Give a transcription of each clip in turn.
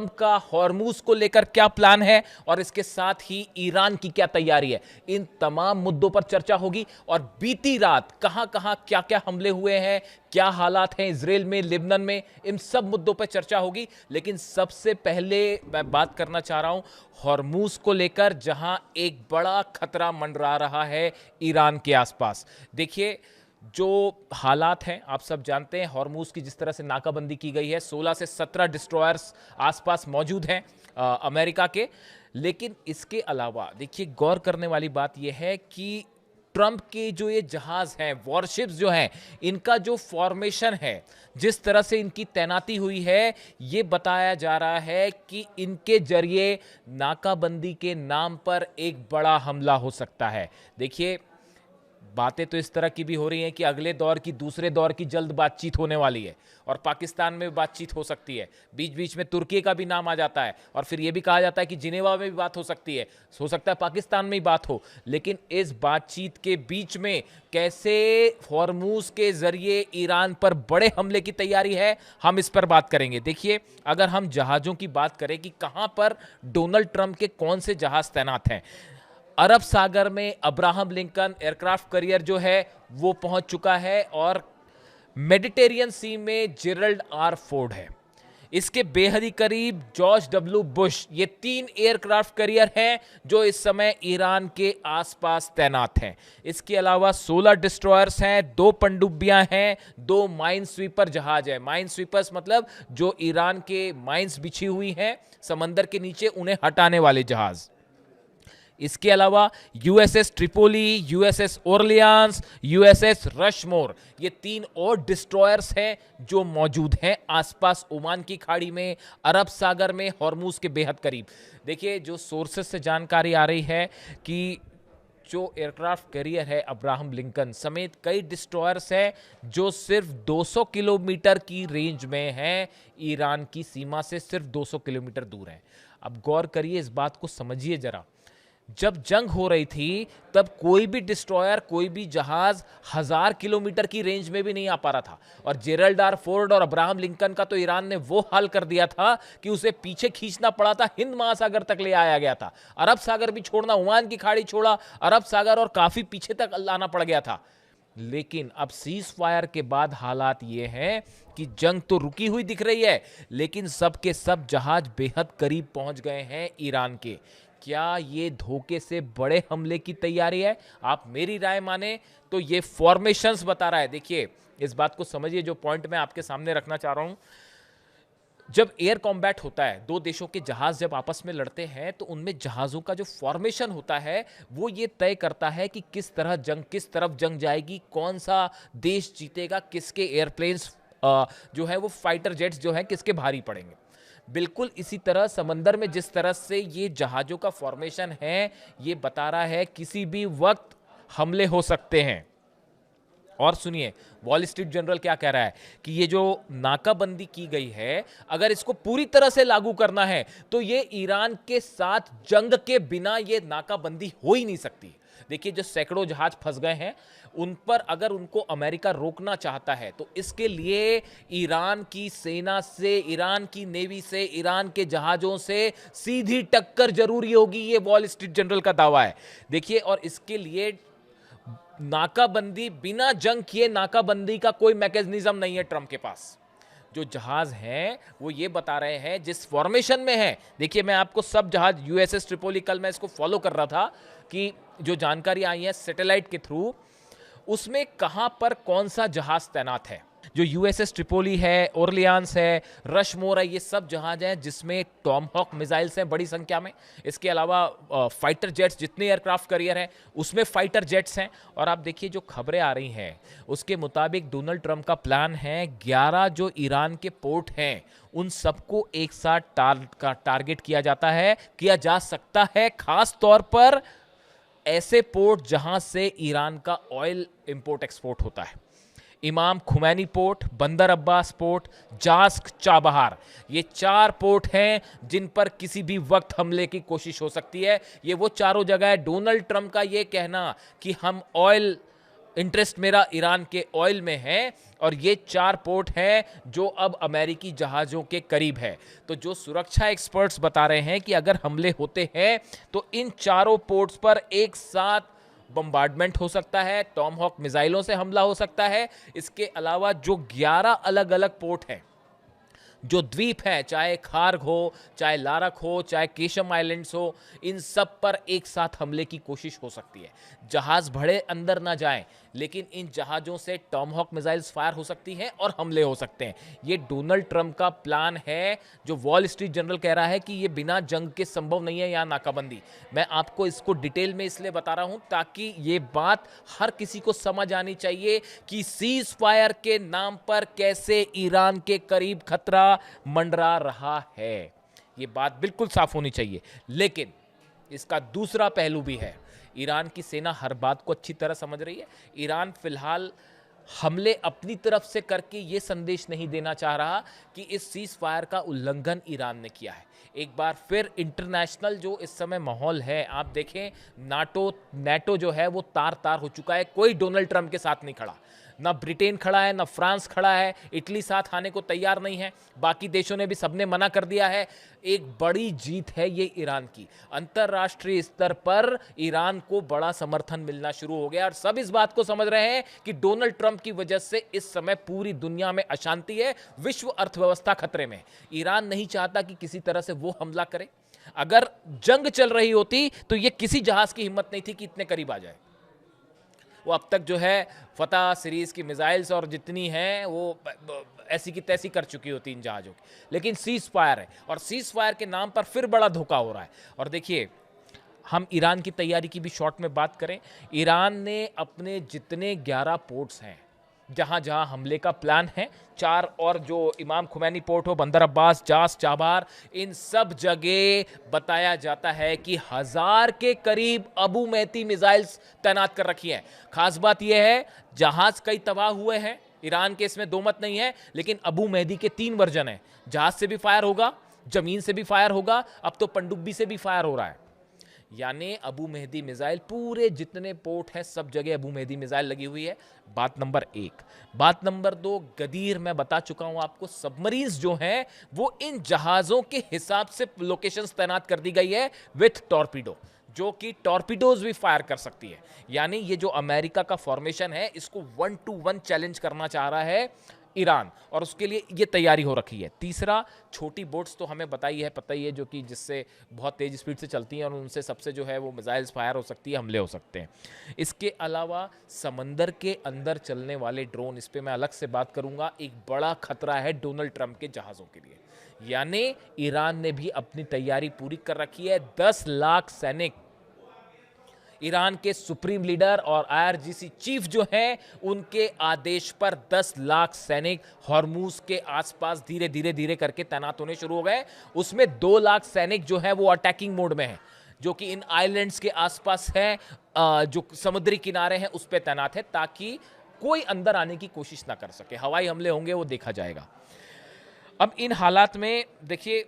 का हॉर्मूज को लेकर क्या प्लान है और इसके साथ ही ईरान की क्या तैयारी है, इन तमाम मुद्दों पर चर्चा होगी। और बीती रात कहां कहां क्या क्या हमले हुए हैं, क्या हालात हैं इजराइल में, लेबनान में, इन सब मुद्दों पर चर्चा होगी। लेकिन सबसे पहले मैं बात करना चाह रहा हूं हॉर्मूज को लेकर, जहां एक बड़ा खतरा मंडरा रहा है ईरान के आसपास। देखिए, जो हालात हैं आप सब जानते हैं, हॉर्मूज की जिस तरह से नाकाबंदी की गई है, 16 से 17 डिस्ट्रॉयर्स आसपास मौजूद हैं अमेरिका के। लेकिन इसके अलावा देखिए, गौर करने वाली बात यह है कि ट्रंप के जो ये जहाज हैं, वॉरशिप्स जो हैं, इनका जो फॉर्मेशन है, जिस तरह से इनकी तैनाती हुई है, ये बताया जा रहा है कि इनके जरिए नाकाबंदी के नाम पर एक बड़ा हमला हो सकता है। देखिए, बातें तो इस तरह की भी हो रही हैं कि अगले दौर की, दूसरे दौर की जल्द बातचीत होने वाली है और पाकिस्तान में बातचीत हो सकती है। बीच बीच में तुर्की का भी नाम आ जाता है और फिर यह भी कहा जाता है कि जिनेवा में भी बात हो सकती है, हो सकता है पाकिस्तान में ही बात हो। लेकिन इस बातचीत के बीच में कैसे हॉर्मूज के जरिए ईरान पर बड़े हमले की तैयारी है, हम इस पर बात करेंगे। देखिए, अगर हम जहाजों की बात करें कि कहां पर डोनाल्ड ट्रंप के कौन से जहाज तैनात हैं, अरब सागर में अब्राहम लिंकन एयरक्राफ्ट करियर जो है वो पहुंच चुका है और मेडिटेरियन सी में जेरल्ड आर फोर्ड है। इसके बेहद ही करीब जॉर्ज डब्ल्यू बुश। ये 3 एयरक्राफ्ट करियर हैं जो इस समय ईरान के आसपास तैनात हैं। इसके अलावा 16 डिस्ट्रॉयर्स हैं, 2 पनडुब्बियां हैं, 2 माइन स्वीपर जहाज है। माइन स्वीपर्स मतलब जो ईरान के माइंस बिछी हुई हैं समंदर के नीचे, उन्हें हटाने वाले जहाज। इसके अलावा USS Tripoli, USS Orleans, USS Rushmore, ये 3 और डिस्ट्रॉयर्स हैं जो मौजूद हैं आसपास ओमान की खाड़ी में, अरब सागर में, हॉर्मूज के बेहद करीब। देखिए, जो सोर्सेस से जानकारी आ रही है कि जो एयरक्राफ्ट कैरियर है अब्राहम लिंकन समेत कई डिस्ट्रॉयर्स हैं जो सिर्फ 200 किलोमीटर की रेंज में हैं, ईरान की सीमा से सिर्फ 200 किलोमीटर दूर हैं। अब गौर करिए, इस बात को समझिए जरा। जब जंग हो रही थी तब कोई भी डिस्ट्रॉयर, कोई भी जहाज 1000 किलोमीटर की रेंज में भी नहीं आ पा रहा था। और जेरल्ड आर फोर्ड और अब्राहम लिंकन का तो ईरान ने वो हाल कर दिया था कि उसे पीछे खींचना पड़ा था, हिंद महासागर तक ले आया गया था। अरब सागर भी छोड़ना, ओमान की खाड़ी छोड़ा, अरब सागर और काफी पीछे तक लाना पड़ गया था। लेकिन अब सीज फायर के बाद हालात ये हैं कि जंग तो रुकी हुई दिख रही है, लेकिन सब के सब जहाज बेहद करीब पहुंच गए हैं ईरान के। क्या ये धोखे से बड़े हमले की तैयारी है? आप मेरी राय माने तो ये फॉर्मेशंस बता रहा है। देखिए, इस बात को समझिए, जो पॉइंट मैं आपके सामने रखना चाह रहा हूं। जब एयर कॉम्बैट होता है, 2 देशों के जहाज जब आपस में लड़ते हैं, तो उनमें जहाजों का जो फॉर्मेशन होता है वो ये तय करता है कि किस तरह जंग, किस तरफ जंग जाएगी, कौन सा देश जीतेगा, किसके एयरप्लेन्स जो है वो फाइटर जेट्स जो है किसके भारी पड़ेंगे। बिल्कुल इसी तरह समंदर में जिस तरह से ये जहाजों का फॉर्मेशन है, ये बता रहा है किसी भी वक्त हमले हो सकते हैं। और सुनिए, वॉल स्ट्रीट जर्नल क्या कह रहा है कि ये जो नाकाबंदी की गई है, अगर इसको पूरी तरह से लागू करना है तो ये ईरान के साथ जंग के बिना ये नाकाबंदी हो ही नहीं सकती। देखिए, जो सैकड़ों जहाज फंस गए हैं उन पर अगर उनको अमेरिका रोकना चाहता है तो इसके लिए ईरान की सेना से, ईरान की नेवी से, ईरान के जहाजों से सीधी टक्कर जरूरी होगी। ये वॉल स्ट्रीट जर्नल का दावा है। देखिए, और इसके लिए नाकाबंदी, बिना जंग किए नाकाबंदी का कोई मैकेनिज्म नहीं है ट्रंप के पास। जो जहाज हैं वो ये बता रहे हैं जिस फॉर्मेशन में है। देखिए, मैं आपको सब जहाज, यूएसएस ट्रिपोली, कल मैं इसको फॉलो कर रहा था कि जो जानकारी आई है सैटेलाइट के थ्रू, उसमें कहां पर कौन सा जहाज तैनात है। जो यूएसएस ट्रिपोली है, ओरलियांस है, रशमोर है, ये सब जहाज हैं जिसमें टॉमहॉक मिसाइल्स हैं बड़ी संख्या में। इसके अलावा फाइटर जेट्स, जितने एयरक्राफ्ट करियर हैं उसमें फाइटर जेट्स हैं। और आप देखिए, जो खबरें आ रही हैं उसके मुताबिक डोनाल्ड ट्रंप का प्लान है 11 जो ईरान के पोर्ट हैं उन सबको एक साथ टारगेट किया जा सकता है, खास तौर पर ऐसे पोर्ट जहां से ईरान का ऑयल इंपोर्ट एक्सपोर्ट होता है। इमाम खुमैनी पोर्ट, बंदर अब्बास पोर्ट, जास्क, चाबहार, ये 4 पोर्ट हैं जिन पर किसी भी वक्त हमले की कोशिश हो सकती है। ये वो चारों जगह है। डोनाल्ड ट्रंप का ये कहना कि हम ऑयल इंटरेस्ट मेरा ईरान के ऑयल में है और ये 4 पोर्ट हैं जो अब अमेरिकी जहाज़ों के करीब है। तो जो सुरक्षा एक्सपर्ट्स बता रहे हैं कि अगर हमले होते हैं तो इन चारों पोर्ट्स पर एक साथ बम्बार्डमेंट हो सकता है, टॉमहॉक मिसाइलों से हमला हो सकता है। इसके अलावा जो 11 अलग अलग पोर्ट हैं, जो द्वीप हैं, चाहे खार्ग हो, चाहे लारक हो, चाहे केशम आइलैंड्स हो, इन सब पर एक साथ हमले की कोशिश हो सकती है। जहाज भड़े अंदर ना जाएं, लेकिन इन जहाज़ों से टॉमहॉक मिसाइल्स फायर हो सकती हैं और हमले हो सकते हैं। ये डोनाल्ड ट्रंप का प्लान है, जो वॉल स्ट्रीट जर्नल कह रहा है कि ये बिना जंग के संभव नहीं है, यहाँ नाकाबंदी। मैं आपको इसको डिटेल में इसलिए बता रहा हूँ ताकि ये बात हर किसी को समझ आनी चाहिए कि सीज फायर के नाम पर कैसे ईरान के करीब खतरा मंडरा रहा है। ये बात बिल्कुल साफ होनी चाहिए। लेकिन इसका दूसरा पहलू भी है। ईरान की सेना हर बात को अच्छी तरह समझ रही है। ईरान फिलहाल हमले अपनी तरफ से करके ये संदेश नहीं देना चाह रहा कि इस सीज फायर का उल्लंघन ईरान ने किया है। एक बार फिर इंटरनेशनल जो इस समय माहौल है, आप देखें नाटो जो है वो तार तार हो चुका है। कोई डोनाल्ड ट्रंप के साथ नहीं खड़ा, ना ब्रिटेन खड़ा है, ना फ्रांस खड़ा है, इटली साथ आने को तैयार नहीं है, बाकी देशों ने भी सबने मना कर दिया है। एक बड़ी जीत है ये ईरान की। अंतर्राष्ट्रीय स्तर पर ईरान को बड़ा समर्थन मिलना शुरू हो गया और सब इस बात को समझ रहे हैं कि डोनाल्ड ट्रंप की वजह से इस समय पूरी दुनिया में अशांति है, विश्व अर्थव्यवस्था खतरे में। ईरान नहीं चाहता कि किसी तरह से वो हमला करे। अगर जंग चल रही होती तो ये किसी जहाज की हिम्मत नहीं थी कि इतने करीब आ जाए। वो अब तक जो है फतह सीरीज की मिसाइल्स और जितनी हैं वो ऐसी की तैसी कर चुकी होती इन जहाज़ों की। लेकिन सीज फायर है और सीज फायर के नाम पर फिर बड़ा धोखा हो रहा है। और देखिए, हम ईरान की तैयारी की भी शॉर्ट में बात करें, ईरान ने अपने जितने 11 पोर्ट्स हैं जहां जहां हमले का प्लान है, 4 और जो इमाम खुमैनी पोर्ट हो, बंदर अब्बास, जास, चाबार, इन सब जगह बताया जाता है कि 1000 के करीब अबू मेहती मिसाइल्स तैनात कर रखी हैं। खास बात यह है, जहाज कई तबाह हुए हैं, ईरान के इसमें दो मत नहीं है, लेकिन अबू मेहदी के 3 वर्जन हैं। जहाज से भी फायर होगा, जमीन से भी फायर होगा, अब तो पनडुब्बी से भी फायर हो रहा है। यानी अबू मेहदी मिसाइल पूरे जितने पोर्ट हैं सब जगह अबू मेहदी मिसाइल लगी हुई है। बात नंबर 1। बात नंबर 2, गदीर मैं बता चुका हूं आपको, सबमरीन्स जो हैं वो इन जहाज़ों के हिसाब से लोकेशंस तैनात कर दी गई है विथ टॉर्पीडो, जो कि टॉर्पीडोज भी फायर कर सकती है। यानी ये जो अमेरिका का फॉर्मेशन है, इसको 1-to-1 चैलेंज करना चाह रहा है ईरान, और उसके लिए ये तैयारी हो रखी है। तीसरा, छोटी बोट्स तो हमें बताई है, पता ही है, जो कि जिससे बहुत तेज स्पीड से चलती हैं और उनसे सबसे जो है वो मिसाइल्स फायर हो सकती है, हमले हो सकते हैं। इसके अलावा समंदर के अंदर चलने वाले ड्रोन, इस पर मैं अलग से बात करूंगा, एक बड़ा खतरा है डोनाल्ड ट्रंप के जहाज़ों के लिए। यानी ईरान ने भी अपनी तैयारी पूरी कर रखी है। 10 लाख सैनिक, ईरान के सुप्रीम लीडर और आईआरजीसी चीफ जो हैं, उनके आदेश पर 10 लाख सैनिक हॉर्मूज के आसपास धीरे धीरे धीरे करके तैनात होने शुरू हो गए। उसमें 2 लाख सैनिक जो है वो अटैकिंग मोड में हैं, जो कि इन आइलैंड्स के आसपास हैं, जो समुद्री किनारे हैं उस पर तैनात है, ताकि कोई अंदर आने की कोशिश ना कर सके। हवाई हमले होंगे वो देखा जाएगा। अब इन हालात में देखिए,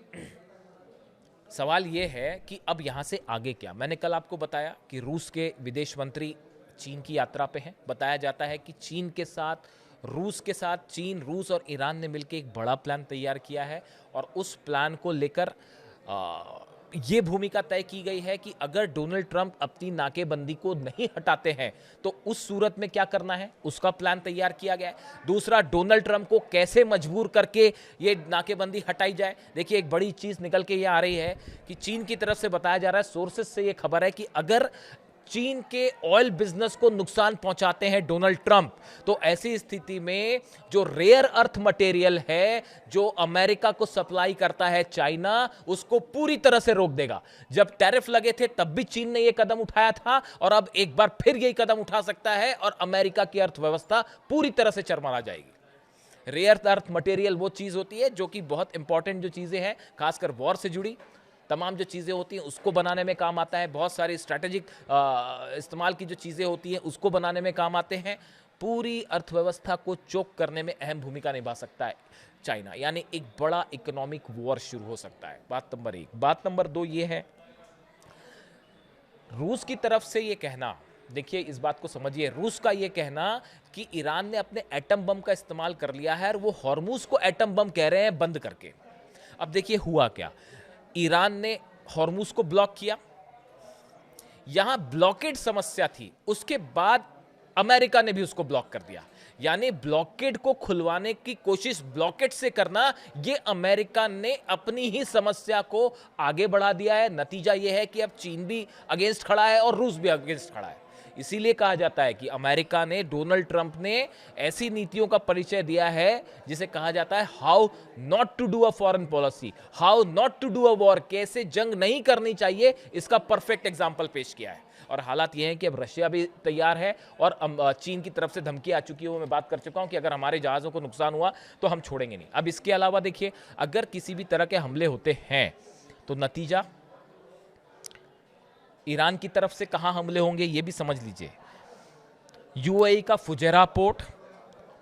सवाल यह है कि अब यहां से आगे क्या। मैंने कल आपको बताया कि रूस के विदेश मंत्री चीन की यात्रा पे हैं। बताया जाता है कि चीन के साथ, रूस और ईरान ने मिलकर एक बड़ा प्लान तैयार किया है और उस प्लान को लेकर ये भूमिका तय की गई है कि अगर डोनाल्ड ट्रंप अपनी नाकेबंदी को नहीं हटाते हैं तो उस सूरत में क्या करना है, उसका प्लान तैयार किया गया है। दूसरा, डोनाल्ड ट्रंप को कैसे मजबूर करके ये नाकेबंदी हटाई जाए। देखिए, एक बड़ी चीज निकल के ये आ रही है कि चीन की तरफ से बताया जा रहा है, सोर्सेस से ये खबर है कि अगर चीन के ऑयल बिजनेस को नुकसान पहुंचाते हैं डोनाल्ड ट्रंप, तो ऐसी स्थिति में जो रेयर अर्थ मटेरियल है जो अमेरिका को सप्लाई करता है चाइना, उसको पूरी तरह से रोक देगा। जब टैरिफ लगे थे तब भी चीन ने यह कदम उठाया था और अब एक बार फिर यही कदम उठा सकता है और अमेरिका की अर्थव्यवस्था पूरी तरह से चरमरा जाएगी। रेयर अर्थ मटेरियल वो चीज होती है जो कि बहुत इंपॉर्टेंट जो चीजें हैं, खासकर वॉर से जुड़ी तमाम जो चीज़ें होती हैं उसको बनाने में काम आता है। बहुत सारी स्ट्रैटेजिक इस्तेमाल की जो चीज़ें होती हैं उसको बनाने में काम आते हैं। पूरी अर्थव्यवस्था को चोक करने में अहम भूमिका निभा सकता है चाइना, यानी एक बड़ा इकोनॉमिक वॉर शुरू हो सकता है। बात नंबर 1। बात नंबर 2 ये है, रूस की तरफ से ये कहना, देखिए इस बात को समझिए, रूस का ये कहना कि ईरान ने अपने एटम बम का इस्तेमाल कर लिया है और वो हॉर्मूज को एटम बम कह रहे हैं बंद करके। अब देखिए हुआ क्या, ईरान ने हॉर्मूज को ब्लॉक किया, यहां ब्लॉकेड समस्या थी, उसके बाद अमेरिका ने भी उसको ब्लॉक कर दिया। यानी ब्लॉकेड को खुलवाने की कोशिश ब्लॉकेड से करना, ये अमेरिका ने अपनी ही समस्या को आगे बढ़ा दिया है। नतीजा ये है कि अब चीन भी अगेंस्ट खड़ा है और रूस भी अगेंस्ट खड़ा है। इसीलिए कहा जाता है कि अमेरिका ने, डोनाल्ड ट्रंप ने ऐसी नीतियों का परिचय दिया है जिसे कहा जाता है how not to do a foreign policy, how not to do a war, कैसे जंग नहीं करनी चाहिए, इसका परफेक्ट एग्जाम्पल पेश किया है। और हालात ये हैं कि अब रशिया भी तैयार है और चीन की तरफ से धमकी आ चुकी है। वो मैं बात कर चुका हूं कि अगर हमारे जहाज़ों को नुकसान हुआ तो हम छोड़ेंगे नहीं। अब इसके अलावा देखिए, अगर किसी भी तरह के हमले होते हैं तो नतीजा ईरान की तरफ से कहां हमले होंगे ये भी समझ लीजिए। यूएई का फुजैरा पोर्ट,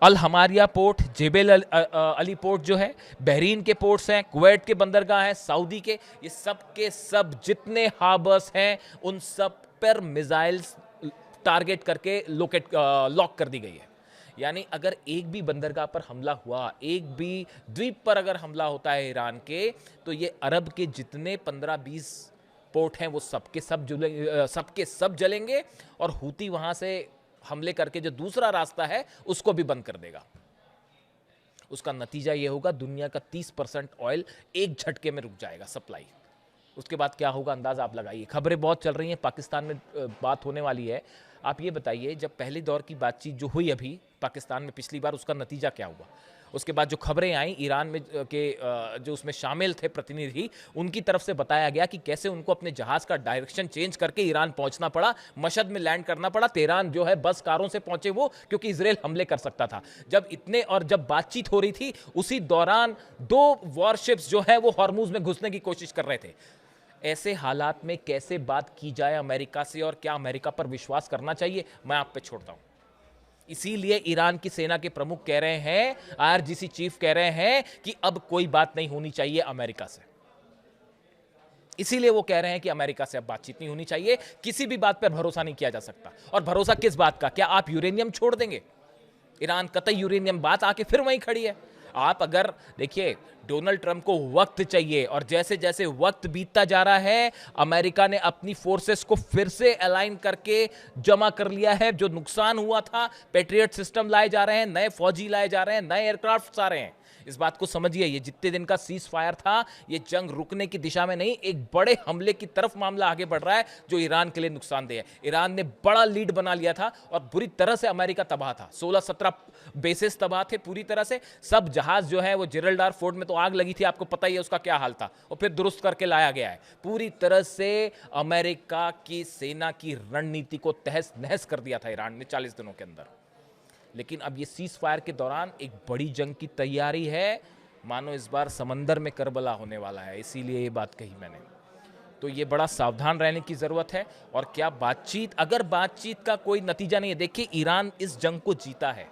अल हमारिया पोर्ट, जेबेल अली पोर्ट जो है, बहरीन के पोर्ट्स हैं, कुवैत के बंदरगाह हैं, सऊदी के, ये सब के सब जितने हार्बर्स हैं उन सब पर मिसाइल्स टारगेट करके लॉक कर दी गई है। यानी अगर एक भी बंदरगाह पर हमला हुआ, एक भी द्वीप पर अगर हमला होता है ईरान के, तो ये अरब के जितने 15-20 पोर्ट हैं वो सबके सब जलेंगे और हूती वहां से हमले करके जो दूसरा रास्ता है उसको भी बंद कर देगा। उसका नतीजा यह होगा, दुनिया का 30% ऑयल एक झटके में रुक जाएगा सप्लाई। उसके बाद क्या होगा अंदाजा आप लगाइए। खबरें बहुत चल रही हैं, पाकिस्तान में बात होने वाली है। आप ये बताइए, जब पहले दौर की बातचीत जो हुई अभी पाकिस्तान में पिछली बार, उसका नतीजा क्या हुआ? उसके बाद जो खबरें आई ईरान में के जो उसमें शामिल थे प्रतिनिधि, उनकी तरफ से बताया गया कि कैसे उनको अपने जहाज का डायरेक्शन चेंज करके ईरान पहुंचना पड़ा, मशहद में लैंड करना पड़ा। तेहरान जो है बस कारों से पहुंचे वो, क्योंकि इजराइल हमले कर सकता था। जब बातचीत हो रही थी उसी दौरान 2 वॉरशिप्स जो है वो हॉर्मूज में घुसने की कोशिश कर रहे थे। ऐसे हालात में कैसे बात की जाए अमेरिका से, और क्या अमेरिका पर विश्वास करना चाहिए, मैं आप पे छोड़ता हूं। इसीलिए ईरान की सेना के प्रमुख कह रहे हैं, आईआरजीसी चीफ कह रहे हैं कि अब कोई बात नहीं होनी चाहिए अमेरिका से। इसीलिए वो कह रहे हैं कि अमेरिका से अब बातचीत नहीं होनी चाहिए, किसी भी बात पर भरोसा नहीं किया जा सकता। और भरोसा किस बात का? क्या आप यूरेनियम छोड़ देंगे? ईरान कतई यूरेनियम, बात आके फिर वहीं खड़ी है। आप अगर देखिए, डोनाल्ड ट्रंप को वक्त चाहिए, और जैसे जैसे वक्त बीतता जा रहा है अमेरिका ने अपनी फोर्सेस को फिर से अलाइन करके जमा कर लिया है। जो नुकसान हुआ था, पैट्रियट सिस्टम लाए जा रहे हैं, नए फौजी लाए जा रहे हैं, नए एयरक्राफ्ट आ रहे हैं। इस बात को समझिए, ये जितने दिन का सीज फायर था, ये जंग रुकने की दिशा में नहीं, एक बड़े हमले की तरफ मामला आगे बढ़ रहा है जो ईरान के लिए नुकसानदेह है। ईरान ने बड़ा लीड बना लिया था और बुरी तरह से अमेरिका तबाह था। 16-17 बेसिस तबाह थे पूरी तरह से। सब जहाज जो है वो जिब्राल्टर फोर्ट में तो आग लगी थी, आपको पता ही है उसका क्या हाल था, और फिर दुरुस्त करके लाया गया है। पूरी तरह से अमेरिका की सेना की रणनीति को तहस नहस कर दिया था ईरान ने 40 दिनों के अंदर। लेकिन अब ये सीज फायर के दौरान एक बड़ी जंग की तैयारी है, मानो इस बार समंदर में करबला होने वाला है, इसीलिए ये बात कही मैंने। तो ये बड़ा सावधान रहने की ज़रूरत है। और क्या बातचीत, अगर बातचीत का कोई नतीजा नहीं है, देखिए ईरान इस जंग को जीता है,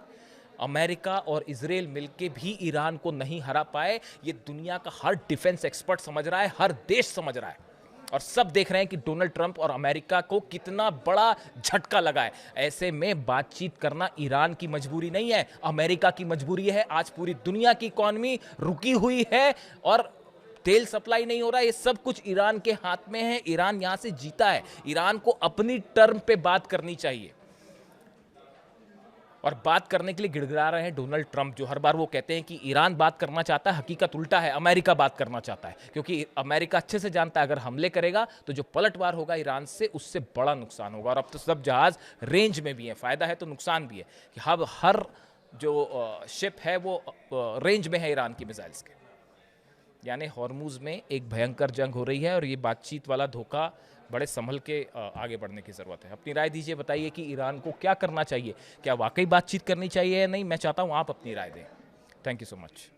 अमेरिका और इजराइल मिलके भी ईरान को नहीं हरा पाए। ये दुनिया का हर डिफेंस एक्सपर्ट समझ रहा है, हर देश समझ रहा है, और सब देख रहे हैं कि डोनाल्ड ट्रंप और अमेरिका को कितना बड़ा झटका लगा है। ऐसे में बातचीत करना ईरान की मजबूरी नहीं है, अमेरिका की मजबूरी है। आज पूरी दुनिया की इकॉनमी रुकी हुई है और तेल सप्लाई नहीं हो रहा है, ये सब कुछ ईरान के हाथ में है। ईरान यहां से जीता है, ईरान को अपनी टर्म पे बात करनी चाहिए। और बात करने के लिए गिड़गिड़ा रहे हैं डोनाल्ड ट्रंप, जो हर बार वो कहते हैं कि ईरान बात करना चाहता है, हकीकत उल्टा है, अमेरिका बात करना चाहता है। क्योंकि अमेरिका अच्छे से जानता है अगर हमले करेगा तो जो पलटवार होगा ईरान से, उससे बड़ा नुकसान होगा। और अब तो सब जहाज रेंज में भी है, फायदा है तो नुकसान भी है कि अब हर जो शिप है वो रेंज में है ईरान की मिसाइल्स के। यानी हॉर्मूज में एक भयंकर जंग हो रही है और ये बातचीत वाला धोखा बड़े संभल के आगे बढ़ने की ज़रूरत है। अपनी राय दीजिए, बताइए कि ईरान को क्या करना चाहिए, क्या वाकई बातचीत करनी चाहिए या नहीं। मैं चाहता हूँ आप अपनी राय दें। Thank you so much.